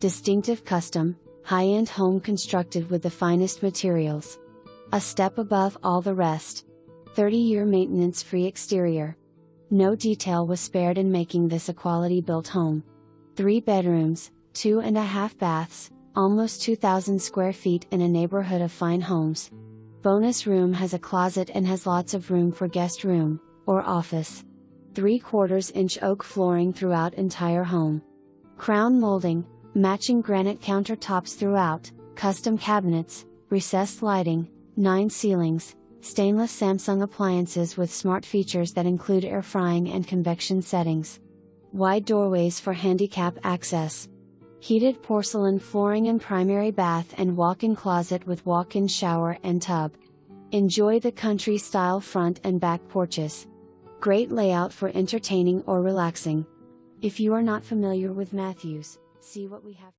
Distinctive custom, high-end home constructed with the finest materials. A step above all the rest. 30-year maintenance-free exterior. No detail was spared in making this a quality-built home. 3 bedrooms, 2.5 baths, almost 2,000 square feet in a neighborhood of fine homes. Bonus room has a closet and has lots of room for guest room, or office. 3/4-inch oak flooring throughout entire home. Crown molding, matching granite countertops throughout, custom cabinets, recessed lighting, 9 ceilings, stainless Samsung appliances with smart features that include air frying and convection settings. Wide doorways for handicap access. Heated porcelain flooring and primary bath and walk-in closet with walk-in shower and tub. Enjoy the country-style front and back porches. Great layout for entertaining or relaxing. If you are not familiar with Matthews, see what we have.